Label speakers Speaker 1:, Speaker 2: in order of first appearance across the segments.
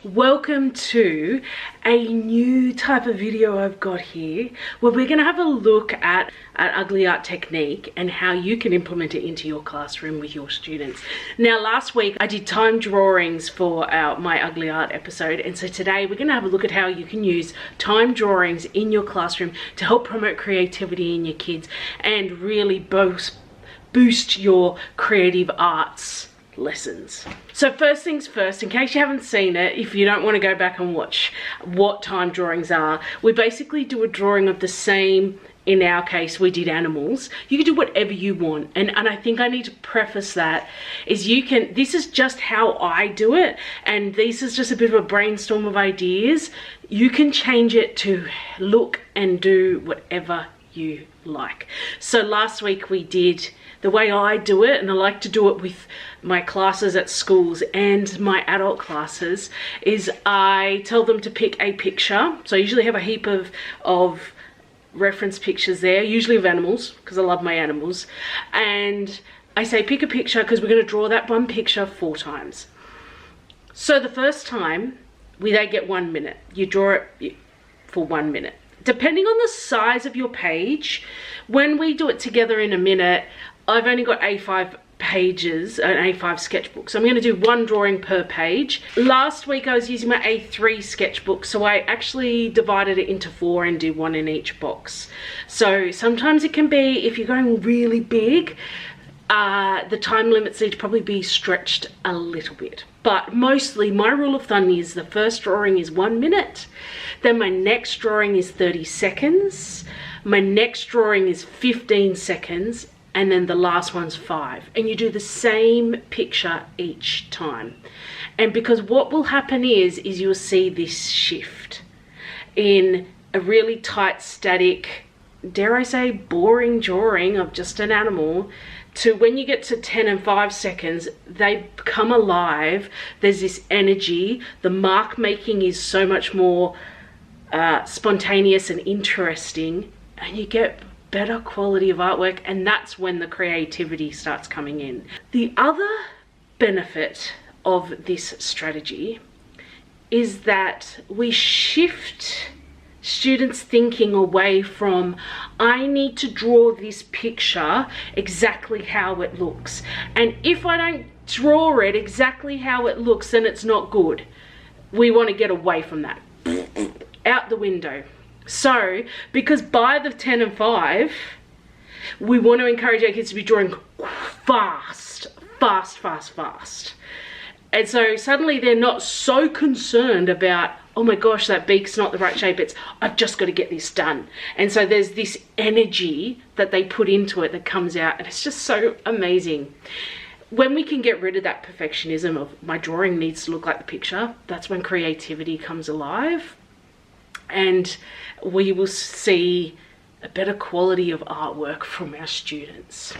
Speaker 1: Welcome to a new type of video I've got here where we're going to have a look at ugly art technique and how you can implement it into your classroom with your students. Now last week I did time drawings for my ugly art episode, and so today we're going to have a look at how you can use time drawings in your classroom to help promote creativity in your kids and really boost your creative arts lessons. So first things first, in case you haven't seen it, if you don't want to go back and watch what time drawings are, we basically do a drawing of the same. In our case, we did animals. You can do whatever you want, and I think I need to preface that is this is just how I do it, and this is just a bit of a brainstorm of ideas. You can change it to look and do whatever you like. So last week we did the way I do it, and I like to do it with my classes at schools and my adult classes, is I tell them to pick a picture. So I usually have a heap of reference pictures there, usually of animals, because I love my animals. And I say pick a picture because we're going to draw that one picture 4 times. So the first time, they get 1 minute. You draw it for 1 minute. Depending on the size of your page, when we do it together in a minute, I've only got A5 pages, an A5 sketchbook, so I'm going to do 1 drawing per page. Last week I was using my A3 sketchbook, so I actually divided it into 4 and do 1 in each box. So sometimes it can be, if you're going really big, the time limits need to probably be stretched a little bit. But mostly my rule of thumb is the first drawing is 1 minute, then my next drawing is 30 seconds, my next drawing is 15 seconds, and then the last one's 5. And you do the same picture each time. And because what will happen is you'll see this shift in a really tight, static, dare I say, boring drawing of just an animal, to when you get to 10 and 5 seconds, they come alive. There's this energy. The mark making is so much more spontaneous and interesting, and you get better quality of artwork, and that's when the creativity starts coming in. The other benefit of this strategy is that we shift students' thinking away from, I need to draw this picture exactly how it looks, and if I don't draw it exactly how it looks, then it's not good. We want to get away from that. Out the window. So, because by the 10 and 5, we want to encourage our kids to be drawing fast. And so suddenly they're not so concerned about, oh my gosh, that beak's not the right shape. It's, I've just got to get this done. And so there's this energy that they put into it that comes out, and it's just so amazing. When we can get rid of that perfectionism of my drawing needs to look like the picture, that's when creativity comes alive. And we will see a better quality of artwork from our students.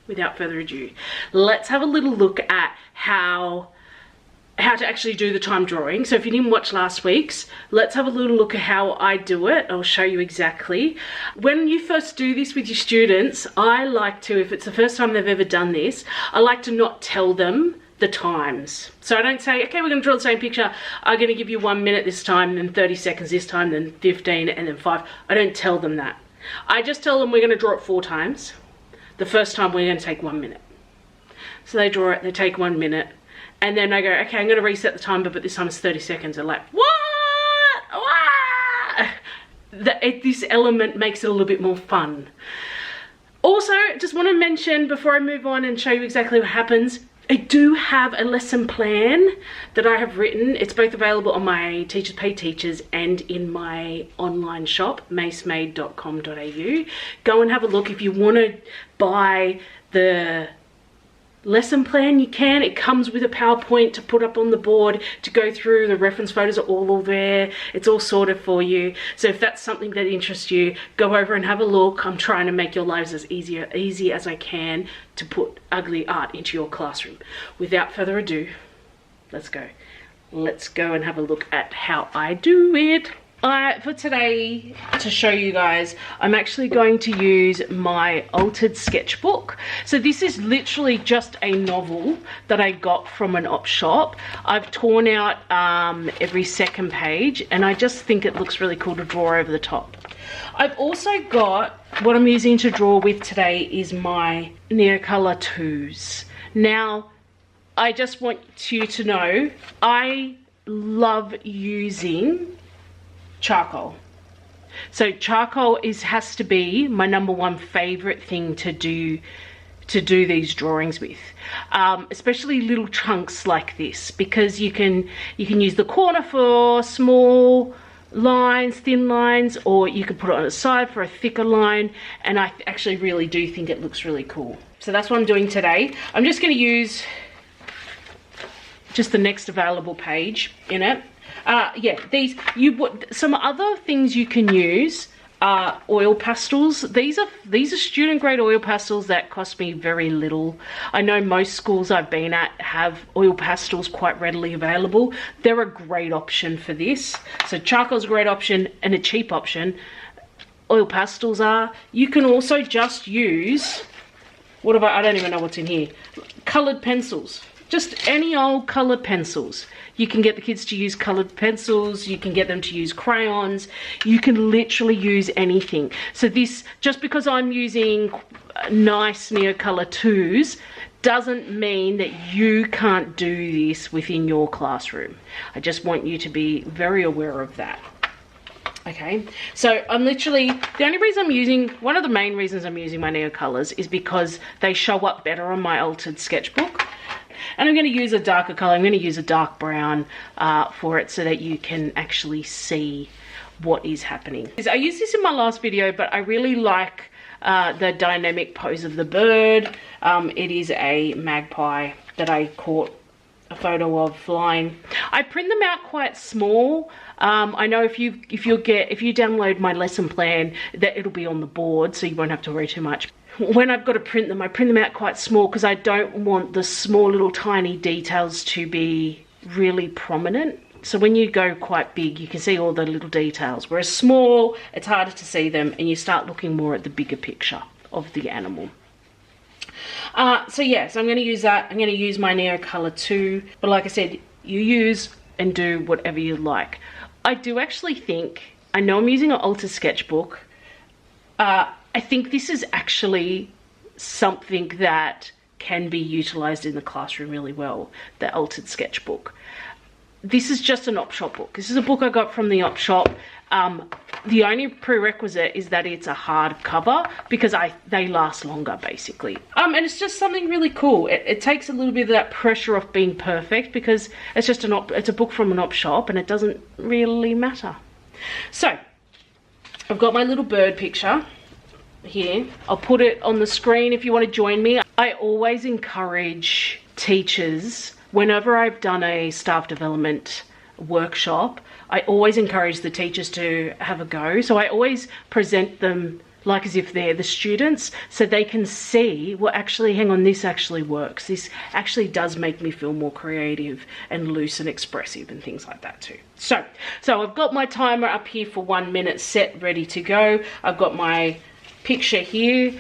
Speaker 1: Without further ado, let's have a little look at how to actually do the time drawing. So if you didn't watch last week's, let's have a little look at how I do it. I'll show you exactly. When you first do this with your students, I like to, if it's the first time they've ever done this, I like to not tell them the times. So I don't say, okay, we're going to draw the same picture. I'm going to give you 1 minute this time, then 30 seconds this time, then 15, and then 5. I don't tell them that. I just tell them we're going to draw it 4 times. The first time we're going to take 1 minute. So they draw it, they take 1 minute, and then I go, okay, I'm going to reset the timer, but this time it's 30 seconds. They're like, what? This element makes it a little bit more fun. Also, just want to mention before I move on and show you exactly what happens, I do have a lesson plan that I have written. It's both available on my Teachers Pay Teachers and in my online shop, macemade.com.au. Go and have a look. If you want to buy the lesson plan, you can. It comes with a PowerPoint to put up on the board to go through. The reference photos are all there. It's all sorted for you. So if that's something that interests you, go over and have a look. I'm trying to make your lives as easy as I can to put ugly art into your classroom. Without further ado, let's go. Let's go and have a look at how I do it. For today, to show you guys, I'm actually going to use my altered sketchbook. So this is literally just a novel that I got from an op shop. I've torn out every second page, and I just think it looks really cool to draw over the top. I've also got, what I'm using to draw with today is my Neocolor 2s. Now, I just want you to know, I love using charcoal. So charcoal has to be my #1 favorite thing to do these drawings with, especially little chunks like this, because you can use the corner for small lines, thin lines, or you could put it on the side for a thicker line, and I actually really do think it looks really cool. So that's what I'm doing today. I'm just going to use just the next available page in it. Yeah, some other things you can use are oil pastels. These are student grade oil pastels that cost me very little. I know most schools I've been at have oil pastels quite readily available. They're a great option for this. So charcoal's a great option and a cheap option. Oil pastels are. You can also just use, I don't even know what's in here. Colored pencils. Just any old colored pencils. You can get the kids to use colored pencils, you can get them to use crayons, you can literally use anything. So this, just because I'm using nice Neocolor 2s, doesn't mean that you can't do this within your classroom. I just want you to be very aware of that. Okay, so I'm literally, one of the main reasons I'm using my Neocolors is because they show up better on my altered sketchbook. And I'm going to use a darker color. I'm going to use a dark brown for it so that you can actually see what is happening. I used this in my last video, but I really like the dynamic pose of the bird. It is a magpie that I caught a photo of flying. I print them out quite small. I know if you download my lesson plan, that it'll be on the board, so you won't have to worry too much. When I've got to print them, I print them out quite small because I don't want the small little tiny details to be really prominent. So when you go quite big, you can see all the little details. Whereas small, it's harder to see them, and you start looking more at the bigger picture of the animal. So I'm going to use that. I'm going to use my Neocolor 2. But like I said, you use and do whatever you like. I do actually think, I know I'm using an altered sketchbook. I think this is actually something that can be utilized in the classroom really well, the altered sketchbook. This is just an op shop book. This is a book I got from the op shop. The only prerequisite is that it's a hard cover because they last longer basically. And it's just something really cool. It takes a little bit of that pressure off being perfect because it's just it's a book from an op shop and it doesn't really matter. So I've got my little bird picture here. I'll put it on the screen if you want to join me. I always encourage teachers, whenever I've done a staff development workshop, I always encourage the teachers to have a go. So I always present them like as if they're the students, so they can see, well, actually, hang on, this actually works. This actually does make me feel more creative and loose and expressive and things like that too. So I've got my timer up here for 1 minute set, ready to go. I've got my picture here.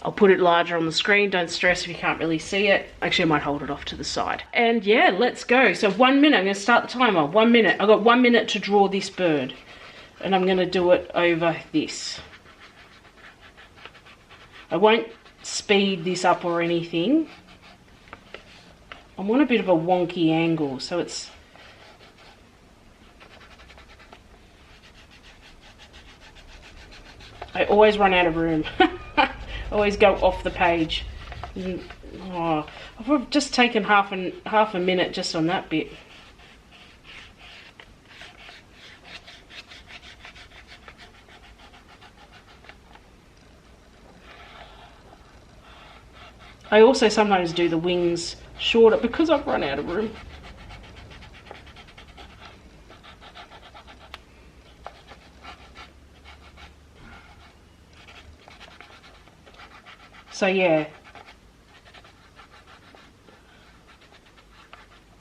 Speaker 1: I'll put it larger on the screen. Don't stress if you can't really see it. Actually, I might hold it off to the side. And yeah, let's go. So 1 minute, I'm going to start the timer. 1 minute. I've got 1 minute to draw this bird. And I'm going to do it over this. I won't speed this up or anything. I'm on a bit of a wonky angle, so it's... I always run out of room. I always go off the page. Oh, I've just taken half a minute just on that bit. I also sometimes do the wings shorter because I've run out of room. So yeah,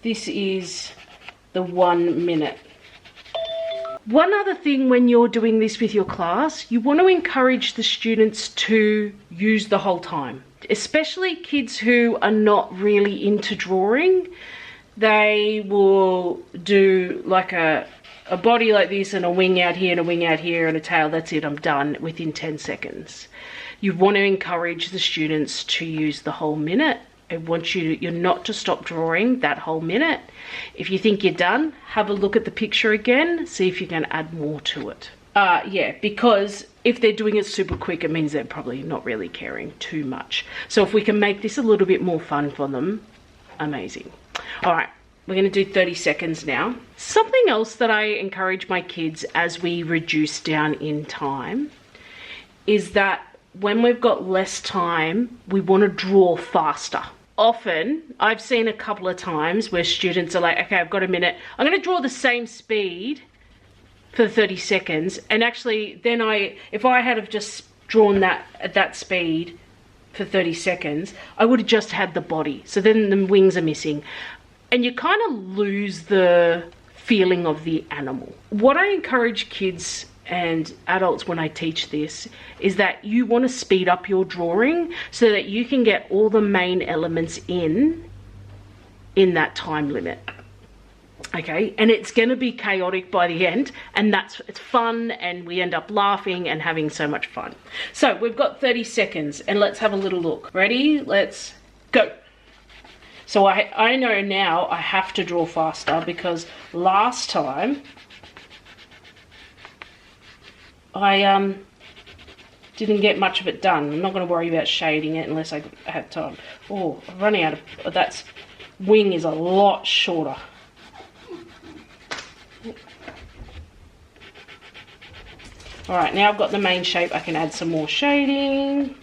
Speaker 1: this is the 1 minute. One other thing when you're doing this with your class, you want to encourage the students to use the whole time, especially kids who are not really into drawing. They will do like a body like this and a wing out here and a wing out here and a tail. That's it, I'm done within 10 seconds. You want to encourage the students to use the whole minute. I want you're not to stop drawing that whole minute. If you think you're done, have a look at the picture again, see if you can add more to it. Yeah, because if they're doing it super quick, it means they're probably not really caring too much. So if we can make this a little bit more fun for them, amazing. All right, we're going to do 30 seconds now. Something else that I encourage my kids as we reduce down in time is that when we've got less time, we want to draw faster. Often, I've seen a couple of times where students are like, okay, I've got a minute. I'm going to draw the same speed for 30 seconds. And actually, then if I had have just drawn that at that speed for 30 seconds, I would have just had the body. So then the wings are missing. And you kind of lose the feeling of the animal. What I encourage kids and adults when I teach this is that you want to speed up your drawing so that you can get all the main elements in that time limit. Okay, and it's going to be chaotic by the end, and it's fun, and we end up laughing and having so much fun. So we've got 30 seconds, and let's have a little look. Ready? Let's go. So I know now I have to draw faster because last time I didn't get much of it done. I'm not going to worry about shading it unless I have time. Oh, I'm running out of, that wing is a lot shorter. All right, now I've got the main shape, I can add some more shading.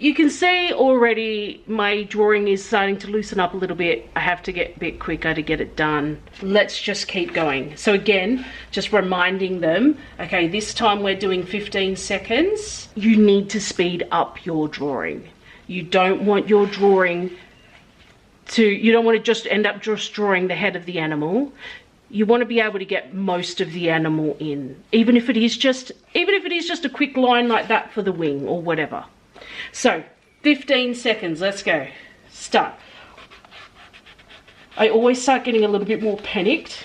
Speaker 1: You can see already my drawing is starting to loosen up a little bit. I have to get a bit quicker to get it done. Let's just keep going. So again, just reminding them, okay, this time we're doing 15 seconds. You need to speed up your drawing. You don't want your drawing you don't want to just end up just drawing the head of the animal. You want to be able to get most of the animal in, even if it is just a quick line like that for the wing or whatever. So 15 seconds, let's go. Start. I always start getting a little bit more panicked.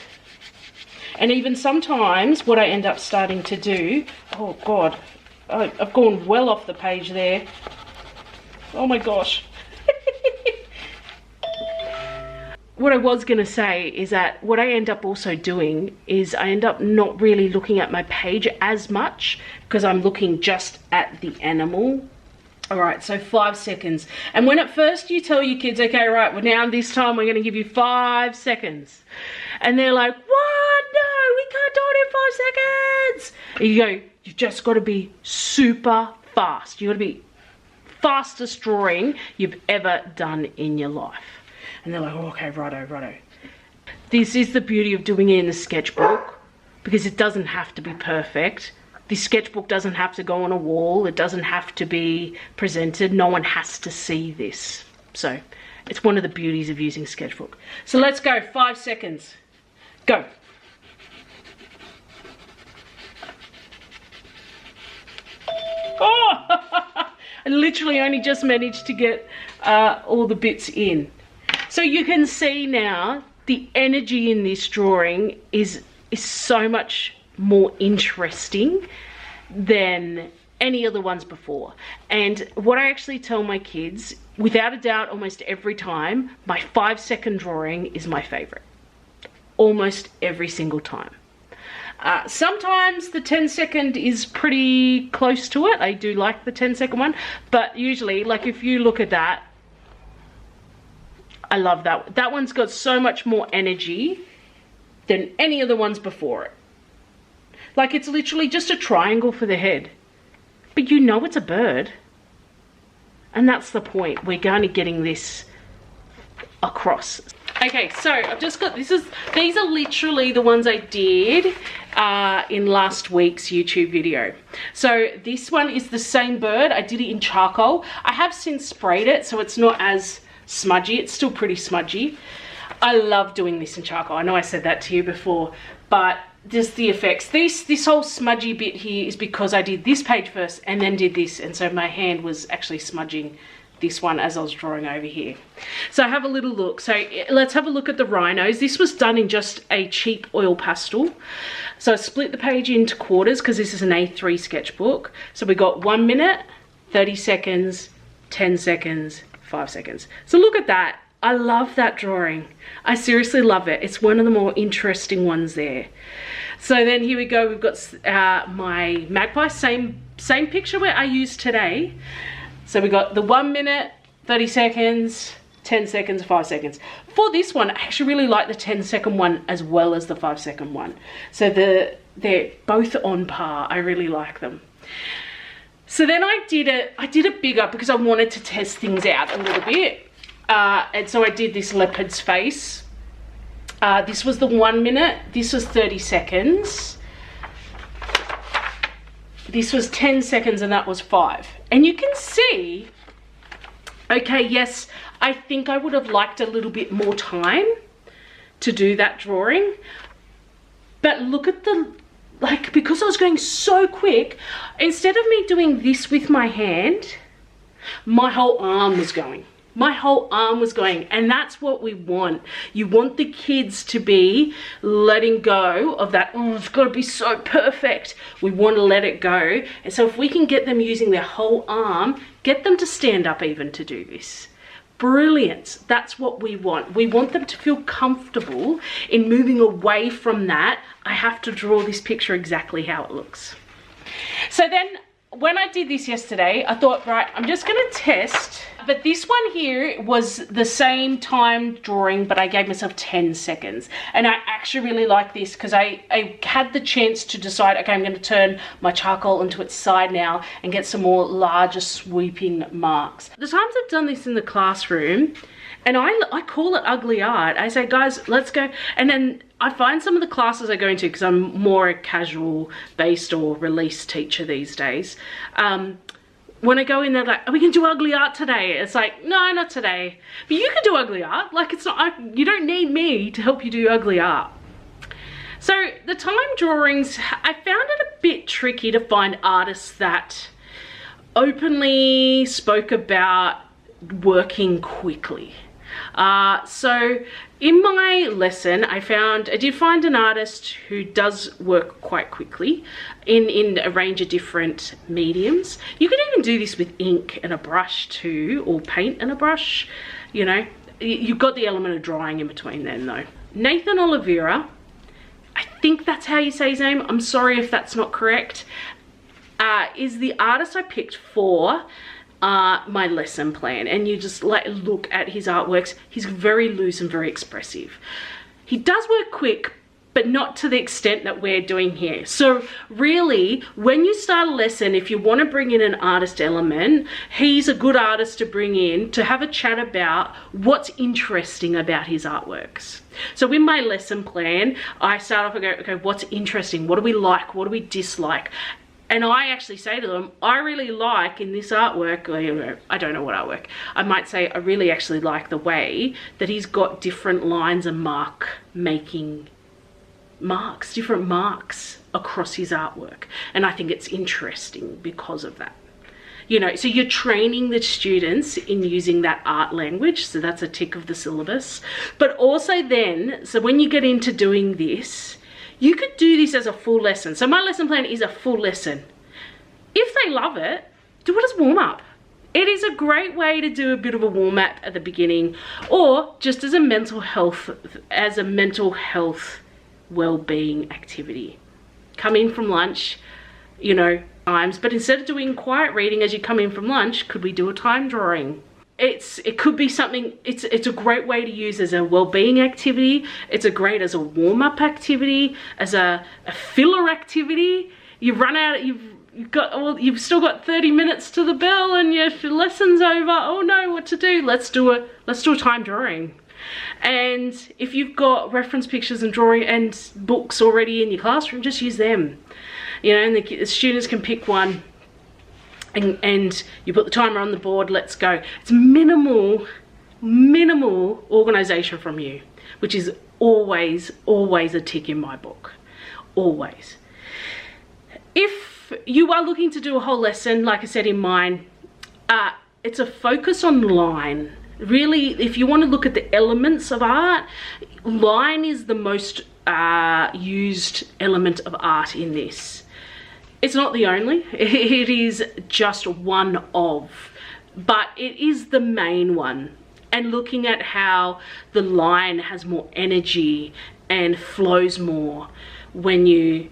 Speaker 1: And even sometimes what I end up starting to do, oh God, I've gone well off the page there. Oh my gosh. What I was going to say is that what I end up also doing is I end up not really looking at my page as much because I'm looking just at the animal. All right, so 5 seconds. And when at first you tell your kids, okay, right, well now this time we're going to give you 5 seconds. And they're like, what? No, we can't do it in 5 seconds. And you go, you've just got to be super fast. You've got to be fastest drawing you've ever done in your life. And they're like, oh, okay, righto. This is the beauty of doing it in the sketchbook because it doesn't have to be perfect. This sketchbook doesn't have to go on a wall. It doesn't have to be presented. No one has to see this. So it's one of the beauties of using sketchbook. So let's go, 5 seconds. Go. Oh, I literally only just managed to get all the bits in. So you can see now the energy in this drawing is so much more interesting than any of the ones before. And what I actually tell my kids, without a doubt, almost every time, my 5-second drawing is my favorite. Almost every single time. Sometimes the 10-second is pretty close to it. I do like the 10-second one, but usually, like if you look at that, I love that. That one's got so much more energy than any of the ones before it. Like it's literally just a triangle for the head. But you know it's a bird. And that's the point. We're going to getting this across. Okay, so I've just got, these are literally the ones I did in last week's YouTube video. So this one is the same bird. I did it in charcoal. I have since sprayed it, so it's not as smudgy. It's still pretty smudgy. I love doing this in charcoal. I know I said that to you before, but just the effects. This whole smudgy bit here is because I did this page first and then did this, and so my hand was actually smudging this one as I was drawing over here. So have a little look. So let's have a look at the rhinos. This was done in just a cheap oil pastel. So I split the page into quarters because this is an A3 sketchbook. So we got 1 minute, 30 seconds, 10 seconds, 5 seconds. So look at that. I love that drawing. I seriously love it. It's one of the more interesting ones there. So then here we go. We've got my magpie, same picture where I used today. So we got the 1 minute, 30 seconds, 10 seconds, 5 seconds. For this one, I actually really like the 10-second one as well as the 5-second one. So they're both on par. I really like them. So then I did it bigger because I wanted to test things out a little bit. And so I did this leopard's face. This was the 1 minute. This was 30 seconds. This was 10 seconds and that was 5. And you can see, okay, yes, I think I would have liked a little bit more time to do that drawing. But look at the, like, because I was going so quick, instead of me doing this with my hand, my whole arm was going. My whole arm was going, and that's what we want. You want the kids to be letting go of that, oh, it's got to be so perfect. We want to let it go. And so if we can get them using their whole arm, get them to stand up even to do this. Brilliant. That's what we want. We want them to feel comfortable in moving away from that. I have to draw this picture exactly how it looks. So then when I did this yesterday, I thought, right, I'm just going to test. But this one here was the same time drawing, but I gave myself 10 seconds. And I actually really like this because I had the chance to decide, okay, I'm going to turn my charcoal into its side now and get some more larger sweeping marks. The times I've done this in the classroom, and I call it ugly art. I say, guys, let's go. And then I find some of the classes I go into, because I'm more a casual based or release teacher these days. When I go in, they're like, are we gonna do ugly art today? It's like, no, not today. But you can do ugly art. Like, it's not, you don't need me to help you do ugly art. So the time drawings, I found it a bit tricky to find artists that openly spoke about working quickly. So in my lesson, I did find an artist who does work quite quickly in a range of different mediums. You could even do this with ink and a brush too, or paint and a brush. You know, you've got the element of drawing in between then though. Nathan Oliveira, I think that's how you say his name. I'm sorry if that's not correct. Is the artist I picked for my lesson plan, and you just like look at his artworks. He's very loose and very expressive. He does work quick, but not to the extent that we're doing here. So really, when you start a lesson, if you want to bring in an artist element, he's a good artist to bring in to have a chat about what's interesting about his artworks. So in my lesson plan, I start off and go, okay, what's interesting? What do we like? What do we dislike? And I actually say to them, I really like in this artwork, I don't know what artwork, I might say I really actually like the way that he's got different lines of making marks, different marks across his artwork. And I think it's interesting because of that. You know, so you're training the students in using that art language. So that's a tick of the syllabus. But also then, so when you get into doing this, you could do this as a full lesson. So my lesson plan is a full lesson. If they love it, do it as warm up. It is a great way to do a bit of a warm up at the beginning, or just as a mental health well-being activity. Come in from lunch, you know, times, but instead of doing quiet reading as you come in from lunch, could we do a time drawing? It could be something, it's a great way to use as a well-being activity. It's a great as a warm-up activity, as a filler activity. You run out, you've still got 30 minutes to the bell and your lesson's over. Oh no, what to do? Let's do a time drawing. And if you've got reference pictures and drawing and books already in your classroom, just use them. You know, and the students can pick one. And you put the timer on the board, let's go. It's minimal minimal organization from you, which is always a tick in my book. Always. If you are looking to do a whole lesson, like I said in mine, it's a focus on line. Really, if you want to look at the elements of art, line is the most used element of art in this. It's not the only, it is just one of, but it is the main one. And looking at how the line has more energy and flows more when you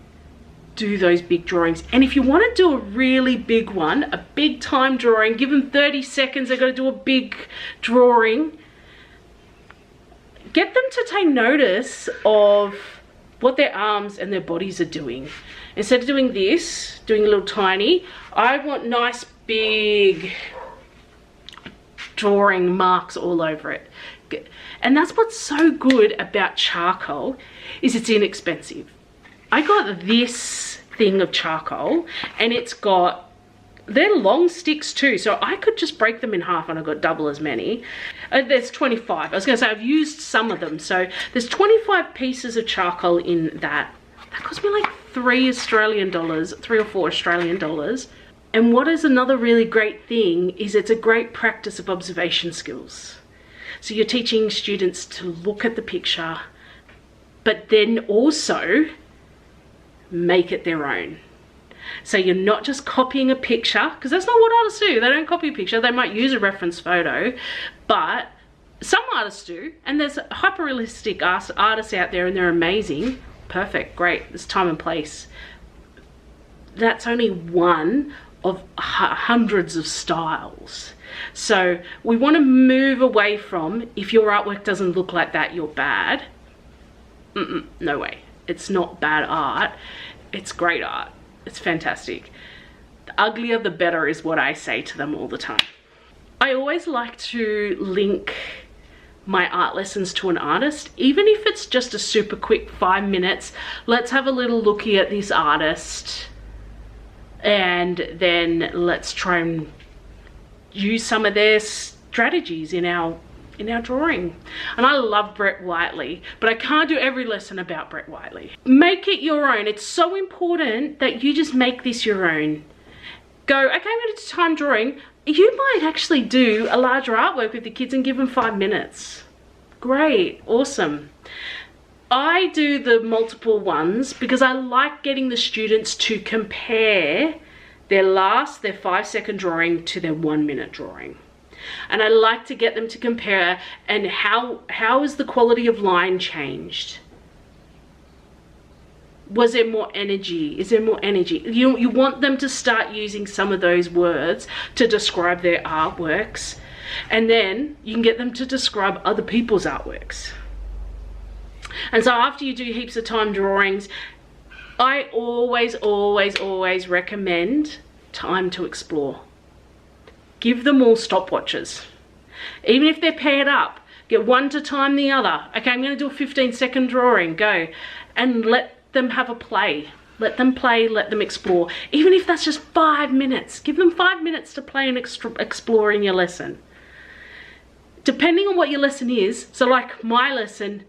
Speaker 1: do those big drawings. And if you want to do a really big one, a big time drawing, give them 30 seconds, they've got to do a big drawing, get them to take notice of what their arms and their bodies are doing. Instead of doing this, doing a little tiny, I want nice big drawing marks all over it. And that's what's so good about charcoal, is it's inexpensive. I got this thing of charcoal, and it's got, they're long sticks too, so I could just break them in half and I got double as many. There's 25. I was going to say I've used some of them, so there's 25 pieces of charcoal in that. That cost me like $3 Australian, $3 or $4 Australian dollars. And what is another really great thing is it's a great practice of observation skills. So you're teaching students to look at the picture, but then also make it their own. So you're not just copying a picture, because that's not what artists do. They don't copy a picture. They might use a reference photo, but some artists do, and there's hyper-realistic artists out there and they're amazing. Perfect, great, there's time and place. That's only one of hundreds of styles. So we want to move away from, if your artwork doesn't look like that, you're bad. No way. It's not bad art. It's great art. It's fantastic. The uglier the better is what I say to them all the time. I always like to link my art lessons to an artist, even if it's just a super quick 5 minutes. Let's have a little looky at this artist, and then let's try and use some of their strategies in our drawing. And I love Brett Whiteley, but I can't do every lesson about Brett Whiteley. Make it your own. It's so important that you just make this your own. Go, okay, I'm going to do time drawing. You might actually do a larger artwork with the kids and give them 5 minutes. Great, awesome. I do the multiple ones because I like getting the students to compare their 5-second drawing to their 1 minute drawing. And I like to get them to compare, and how has the quality of line changed? Was there more energy? Is there more energy? You want them to start using some of those words to describe their artworks, and then you can get them to describe other people's artworks. And so after you do heaps of time drawings, I always recommend time to explore. Give them all stopwatches. Even if they're paired up, get one to time the other. Okay, I'm going to do a 15-second drawing, go. And let them have a play. Let them play, let them explore. Even if that's just 5 minutes, give them 5 minutes to play and explore in your lesson. Depending on what your lesson is, so like my lesson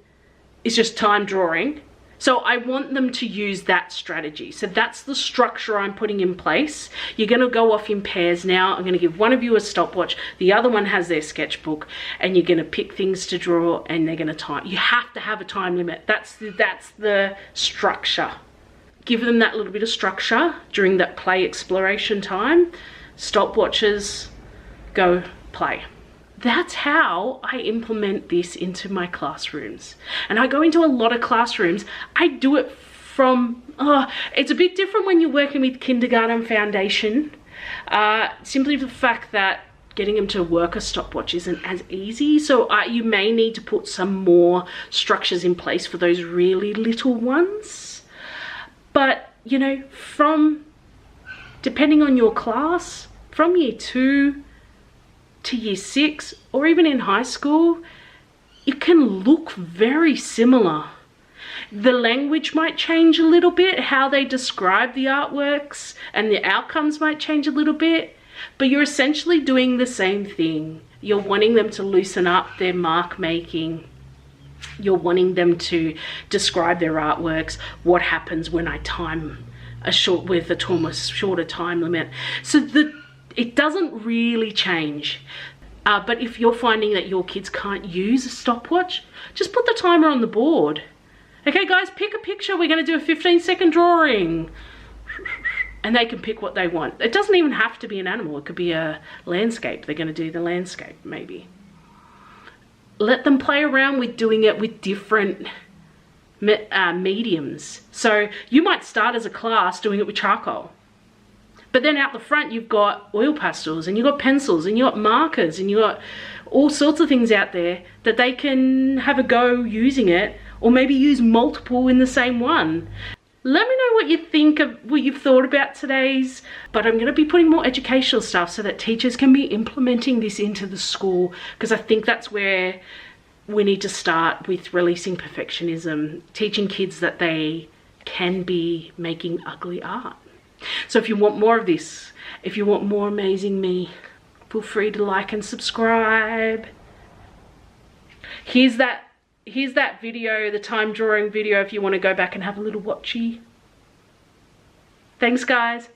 Speaker 1: is just time drawing, so I want them to use that strategy. So that's the structure I'm putting in place. You're going to go off in pairs now. I'm going to give one of you a stopwatch. The other one has their sketchbook, and you're going to pick things to draw, and they're going to time. You have to have a time limit. That's the structure. Give them that little bit of structure during that play exploration time. Stopwatches, go play. That's how I implement this into my classrooms. And I go into a lot of classrooms. I do it from, it's a bit different when you're working with kindergarten foundation. Simply the fact that getting them to work a stopwatch isn't as easy. So you may need to put some more structures in place for those really little ones. But, you know, depending on your class, from year 2 to year 6, or even in high school, it can look very similar. The language might change a little bit, how they describe the artworks, and the outcomes might change a little bit, but you're essentially doing the same thing. You're wanting them to loosen up their mark making. You're wanting them to describe their artworks, what happens when I time with a shorter time limit. So it doesn't really change. But if you're finding that your kids can't use a stopwatch, just put the timer on the board. Okay guys, pick a picture. We're going to do a 15-second drawing. And they can pick what they want. It doesn't even have to be an animal. It could be a landscape. They're going to do the landscape maybe. Let them play around with doing it with different mediums. So you might start as a class doing it with charcoal. But then out the front, you've got oil pastels and you've got pencils and you've got markers and you've got all sorts of things out there that they can have a go using it, or maybe use multiple in the same one. Let me know what you think of what you've thought about today's, but I'm going to be putting more educational stuff so that teachers can be implementing this into the school, because I think that's where we need to start with releasing perfectionism, teaching kids that they can be making ugly art. So if you want more of this, if you want more amazing me, feel free to like and subscribe. Here's that video, the time drawing video, if you want to go back and have a little watchy. Thanks guys.